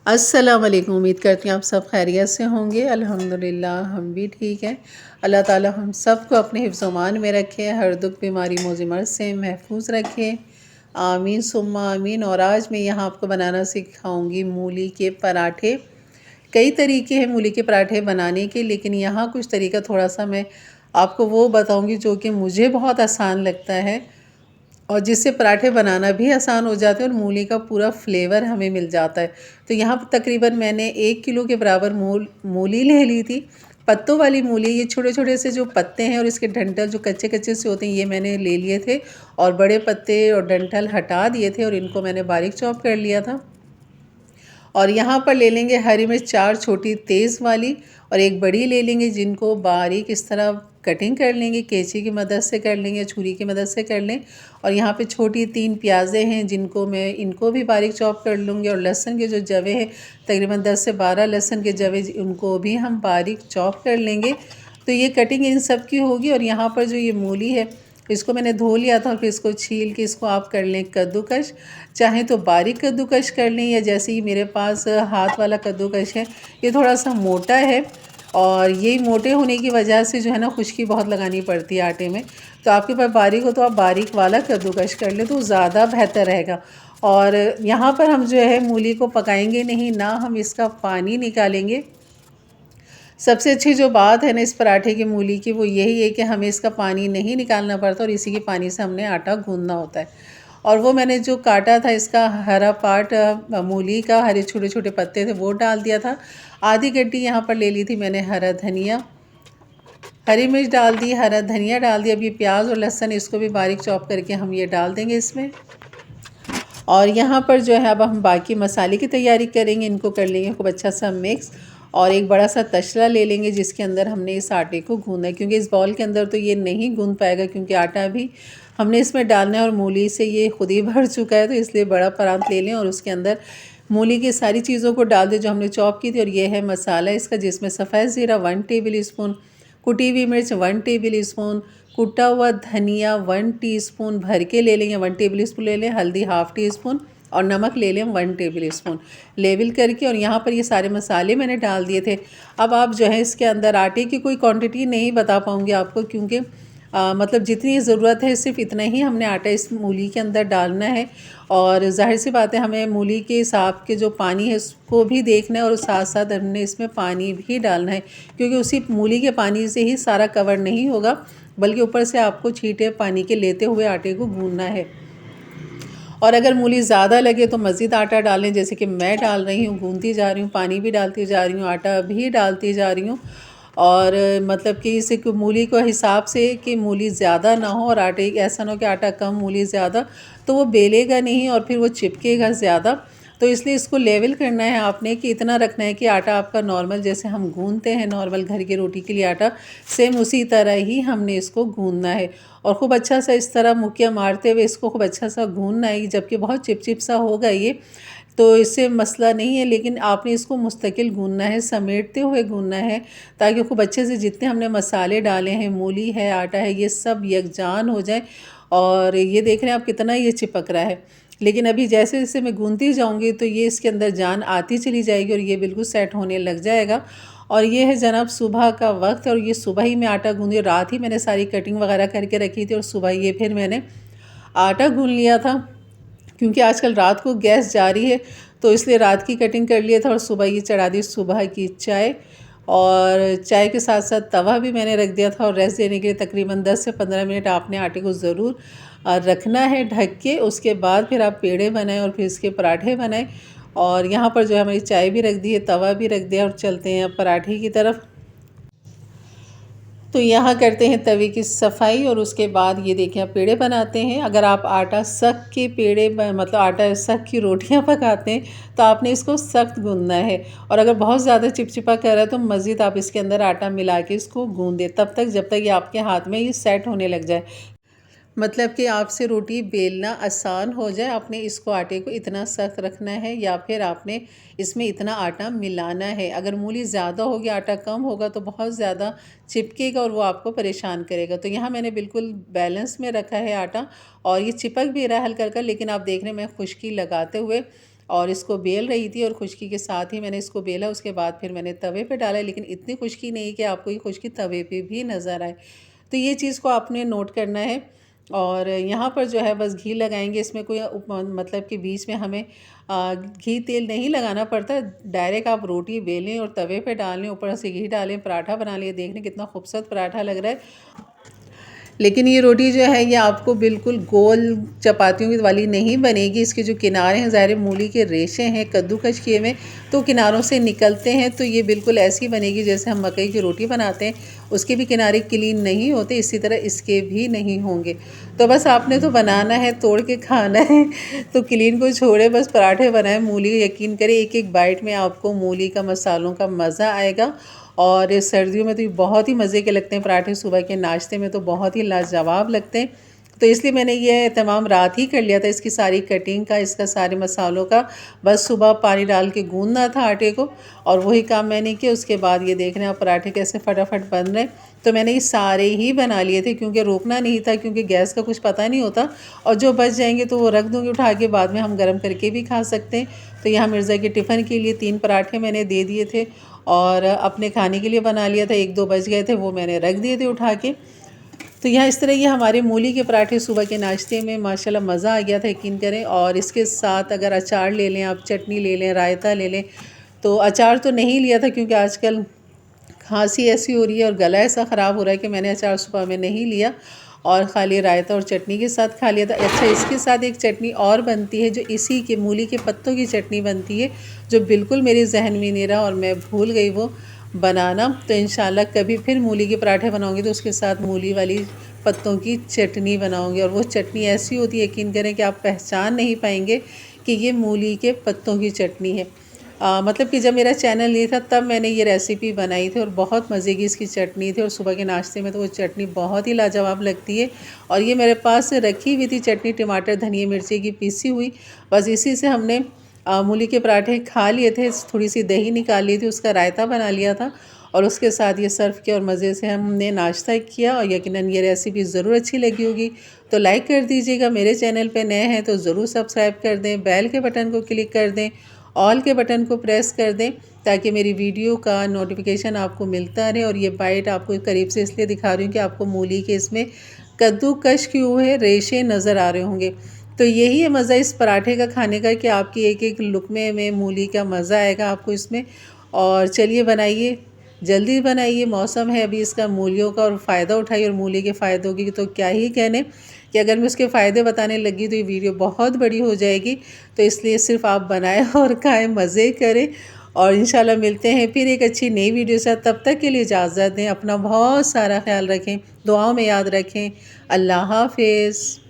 अस्सलाम वालेकुम। उम्मीद करती हूँ आप सब खैरियत से होंगे। अल्हम्दुलिल्लाह हम भी ठीक हैं। अल्लाह ताला हम सबको अपने हिफ्ज़-ओ-मान में रखे, हर दुख बीमारी मौजी मर्ज़ से महफूज रखे। आमीन सुम्मा आमीन। और आज मैं यहाँ आपको बनाना सिखाऊंगी मूली के पराठे। कई तरीके हैं मूली के पराठे बनाने के, लेकिन यहाँ कुछ तरीका थोड़ा सा मैं आपको वो बताऊंगी जो कि मुझे बहुत आसान लगता है और जिससे पराठे बनाना भी आसान हो जाते हैं और मूली का पूरा फ्लेवर हमें मिल जाता है। तो यहाँ पर तकरीबन मैंने 1 किलो के बराबर मूली ले ली थी। पत्तों वाली मूली, ये छोटे छोटे से जो पत्ते हैं और इसके डंठल जो कच्चे कच्चे से होते हैं, ये मैंने ले लिए थे और बड़े पत्ते और डंठल हटा दिए थे और इनको मैंने बारीक चॉप कर लिया था। और यहाँ पर ले लेंगे हरी मिर्च 4 छोटी तेज़ वाली और एक बड़ी ले लेंगे, जिनको बारीक इस तरह कटिंग कर लेंगे, कैंची की मदद से कर लेंगे, छुरी की मदद से कर लें। और यहाँ पे छोटी 3 प्याज़ें हैं जिनको मैं इनको भी बारीक चॉप कर लूँगी। और लहसुन के जो जवे हैं तकरीबन 10 से 12 लहसुन के जवे, उनको भी हम बारीक चॉप कर लेंगे। तो ये कटिंग इन सब की होगी। और यहाँ पर जो ये मूली है इसको मैंने धो लिया था और फिर इसको छील के इसको आप कर लें कद्दूकश। चाहें तो बारीक कद्दूकश कर लें, या जैसे ही मेरे पास हाथ वाला कद्दूकश है, ये थोड़ा सा मोटा है और ये मोटे होने की वजह से जो है ना खुशकी बहुत लगानी पड़ती है आटे में। तो आपके पास बारीक हो तो आप बारीक वाला कद्दूकश कर लें तो ज़्यादा बेहतर रहेगा। और यहाँ पर हम जो है मूली को पकाएंगे नहीं, ना हम इसका पानी निकालेंगे। सबसे अच्छी जो बात है ना इस पराठे की मूली की, वो यही है कि हमें इसका पानी नहीं निकालना पड़ता और इसी के पानी से हमने आटा गूंदना होता है। और वो मैंने जो काटा था इसका हरा पार्ट मूली का, हरे छोटे छोटे पत्ते थे वो डाल दिया था। आधी गड्डी यहाँ पर ले ली थी मैंने हरा धनिया, हरी मिर्च डाल दी, हरा धनिया डाल दिया। अब ये प्याज और लहसुन इसको भी बारीक चॉप करके हम ये डाल देंगे इसमें। और यहाँ पर जो है अब हम बाकी मसाले की तैयारी करेंगे। इनको कर लेंगे खूब अच्छा सा मिक्स और एक बड़ा सा तसला ले लेंगे जिसके अंदर हमने इस आटे को गूंदना है, क्योंकि इस बाउल के अंदर तो ये नहीं गूंद पाएगा क्योंकि आटा भी हमने इसमें डालना है और मूली से ये खुद ही भर चुका है। तो इसलिए बड़ा परात ले लें और उसके अंदर मूली की सारी चीज़ों को डाल दें जो हमने चॉप की थी। और ये है मसाला इसका, जिसमें सफ़ेद ज़ीरा 1 टेबल स्पून, कुटी हुई मिर्च 1 टेबल स्पून, कुटा हुआ धनिया 1 टीस्पून भर के ले लें या 1 टेबल स्पून ले लें, हल्दी हाफ़ टी स्पून और नमक ले लें 1 टेबल स्पून लेवल करके। और यहाँ पर ये सारे मसाले मैंने डाल दिए थे। अब आप जो है इसके अंदर आटे की कोई क्वांटिटी नहीं बता पाऊँगी आपको, क्योंकि मतलब जितनी ज़रूरत है सिर्फ इतना ही हमने आटा इस मूली के अंदर डालना है। और ज़ाहिर सी बात है हमें मूली के हिसाब के जो पानी है उसको भी देखना है और साथ साथ हमने इसमें पानी भी डालना है, क्योंकि उसी मूली के पानी से ही सारा कवर नहीं होगा, बल्कि ऊपर से आपको छींटे पानी के लेते हुए आटे को गूंदना है। और अगर मूली ज़्यादा लगे तो मज़ीद आटा डालें, जैसे कि मैं डाल रही हूँ, गूंदती जा रही हूँ, पानी भी डालती जा रही हूँ, आटा भी डालती जा रही हूँ। और मतलब कि इसे मूली को हिसाब से कि मूली ज़्यादा ना हो और आटे ऐसा ना हो कि आटा कम मूली ज़्यादा, तो वो बेलेगा नहीं और फिर वो चिपकेगा ज़्यादा। तो इसलिए इसको लेवल करना है आपने कि इतना रखना है कि आटा आपका नॉर्मल जैसे हम गूंदते हैं नॉर्मल घर की रोटी के लिए आटा, सेम उसी तरह ही हमने इसको गूंदना है। और खूब अच्छा सा इस तरह मुक्कियाँ मारते हुए इसको खूब अच्छा सा गूंदना है, जबकि बहुत चिपचिप सा होगा ये, तो इससे मसला नहीं है, लेकिन आपने इसको मुस्तकिल गूंदना है, समेटते हुए गूंदना है, ताकि खूब अच्छे से जितने हमने मसाले डाले हैं, मूली है, आटा है, ये सब यकजान हो जाए। और ये देख रहे हैं आप कितना ये चिपक रहा है। लेकिन अभी जैसे जैसे मैं गूंदती जाऊंगी तो ये इसके अंदर जान आती चली जाएगी और ये बिल्कुल सेट होने लग जाएगा। और ये है जनाब सुबह का वक्त और ये सुबह ही मैं आटा गूंदी, रात ही मैंने सारी कटिंग वगैरह करके रखी थी और सुबह ये फिर मैंने आटा गूंद लिया था, क्योंकि आजकल रात को गैस जारी है तो इसलिए रात की कटिंग कर लिया था। और सुबह ये चढ़ा दी सुबह की चाय, और चाय के साथ साथ तवा भी मैंने रख दिया था। और रेस्ट देने के लिए तकरीबन 10 से 15 मिनट आपने आटे को ज़रूर रखना है ढक के। उसके बाद फिर आप पेड़े बनाएं और फिर इसके पराठे बनाएं। और यहाँ पर जो है हमारी चाय भी रख दी है, तवा भी रख दिया और चलते हैं अब पराठे की तरफ। तो यहाँ करते हैं तवे की सफाई और उसके बाद ये देखें आप पेड़े बनाते हैं। अगर आप आटा सख्त के पेड़े मतलब आटा सख्त की रोटियां पकाते हैं तो आपने इसको सख्त गूंदना है। और अगर बहुत ज़्यादा चिपचिपा कर रहा है तो मज़ीद आप इसके अंदर आटा मिला के इसको गूंदें तब तक जब तक ये आपके हाथ में ये सेट होने लग जाए, मतलब कि आपसे रोटी बेलना आसान हो जाए। आपने इसको आटे को इतना सख्त रखना है या फिर आपने इसमें इतना आटा मिलाना है। अगर मूली ज़्यादा होगी आटा कम होगा तो बहुत ज़्यादा चिपकेगा और वो आपको परेशान करेगा। तो यहाँ मैंने बिल्कुल बैलेंस में रखा है आटा और ये चिपक भी रहा है हल्का हल्का, लेकिन आप देख रहे हैं मैं खुश्की लगाते हुए और इसको बेल रही थी और खुश्की के साथ ही मैंने इसको बेला। उसके बाद फिर मैंने तवे पे डाला, लेकिन इतनी खुश्की नहीं कि आपको ये खुश्की तवे पे भी नज़र आए। तो ये चीज़ को आपने नोट करना है। और यहाँ पर जो है बस घी लगाएंगे, इसमें कोई मतलब कि बीच में हमें घी तेल नहीं लगाना पड़ता। डायरेक्ट आप रोटी बेलें और तवे पे डालें, ऊपर से घी डालें, पराठा बना लें। देखने कितना खूबसूरत पराठा लग रहा है। लेकिन ये रोटी जो है ये आपको बिल्कुल गोल चपातियों की वाली नहीं बनेगी। इसके जो किनारे हैं, ज़ाहिर मूली के रेशे हैं कद्दूकश किए हुए, तो किनारों से निकलते हैं, तो ये बिल्कुल ऐसी बनेगी जैसे हम मकई की रोटी बनाते हैं। उसके भी किनारे क्लीन नहीं होते, इसी तरह इसके भी नहीं होंगे। तो बस आपने तो बनाना है, तोड़ के खाना है। तो क्लीन को छोड़े, बस पराठे बनाए मूली। यकीन करें एक एक बाइट में आपको मूली का मसालों का मज़ा आएगा। और सर्दियों में तो ये बहुत ही मज़े के लगते हैं पराठे, सुबह के नाश्ते में तो बहुत ही लाजवाब लगते हैं। तो इसलिए मैंने ये तमाम रात ही कर लिया था, इसकी सारी कटिंग का, इसका सारे मसालों का। बस सुबह पानी डाल के गूंदना था आटे को, और वही काम मैंने किया। उसके बाद ये देख रहे हैं आप पराठे कैसे फटाफट बन रहे हैं। तो मैंने ये सारे ही बना लिए थे, क्योंकि रोकना नहीं था, क्योंकि गैस का कुछ पता नहीं होता। और जो बच जाएंगे तो वो रख दूँगी उठा के, बाद में हम गर्म करके भी खा सकते हैं। तो यहाँ मिर्ज़ा के टिफ़िन के लिए 3 पराठे मैंने दे दिए थे, और अपने खाने के लिए बना लिया था। 1-2 बच गए थे, वो मैंने रख दिए थे उठा के। तो यहाँ इस तरह ये हमारे मूली के पराठे सुबह के नाश्ते में माशाल्लाह मज़ा आ गया था, यकीन करें। और इसके साथ अगर अचार ले लें आप, चटनी ले लें, रायता ले लें। तो अचार तो नहीं लिया था, क्योंकि आजकल खांसी ऐसी हो रही है और गला ऐसा ख़राब हो रहा है कि मैंने अचार सुबह में नहीं लिया, और खाली रायता और चटनी के साथ खा लिया था। अच्छा, इसके साथ एक चटनी और बनती है, जो इसी के मूली के पत्तों की चटनी बनती है, जो बिल्कुल मेरे जहन में नहीं रहा और मैं भूल गई वो बनाना। तो इंशाल्लाह कभी फिर मूली के पराठे बनाऊंगी तो उसके साथ मूली वाली पत्तों की चटनी बनाऊंगी। और वो चटनी ऐसी होती है, यकीन करें कि आप पहचान नहीं पाएंगे कि ये मूली के पत्तों की चटनी है। मतलब कि जब मेरा चैनल नहीं था तब मैंने ये रेसिपी बनाई थी, और बहुत मज़े की इसकी चटनी थी। और सुबह के नाश्ते में तो वो चटनी बहुत ही लाजवाब लगती है। और ये मेरे पास रखी हुई थी चटनी, टमाटर धनिया मिर्ची की पीसी हुई। बस इसी से हमने मूली के पराठे खा लिए थे। थोड़ी सी दही निकाल ली थी, उसका रायता बना लिया था, और उसके साथ ये सर्व किया, और मज़े से हमने नाश्ता किया। और यकीनन ये रेसिपी ज़रूर अच्छी लगी होगी, तो लाइक कर दीजिएगा। मेरे चैनल पे नए हैं तो ज़रूर सब्सक्राइब कर दें, बेल के बटन को क्लिक कर दें, ऑल के बटन को प्रेस कर दें, ताकि मेरी वीडियो का नोटिफिकेशन आपको मिलता रहे। और ये बाइट आपको करीब से इसलिए दिखा रही हूँ कि आपको मूली के इसमें कद्दूकश किए हुए रेशे नज़र आ रहे होंगे। तो यही है मज़ा इस पराठे का खाने का, कि आपकी एक एक लुक़मे में मूली का मज़ा आएगा आपको इसमें। और चलिए बनाइए, जल्दी बनाइए, मौसम है अभी इसका मूलियों का, और फ़ायदा उठाइए। और मूली के फ़ायदों की तो क्या ही कहने, कि अगर मैं उसके फ़ायदे बताने लगी तो ये वीडियो बहुत बड़ी हो जाएगी। तो इसलिए सिर्फ आप बनाएं और खाएं, मज़े करें। और इंशाल्लाह मिलते हैं फिर एक अच्छी नई वीडियो से। तब तक के लिए इजाज़त दें, अपना बहुत सारा ख्याल रखें, दुआओं में याद रखें। अल्लाह हाफ़िज़।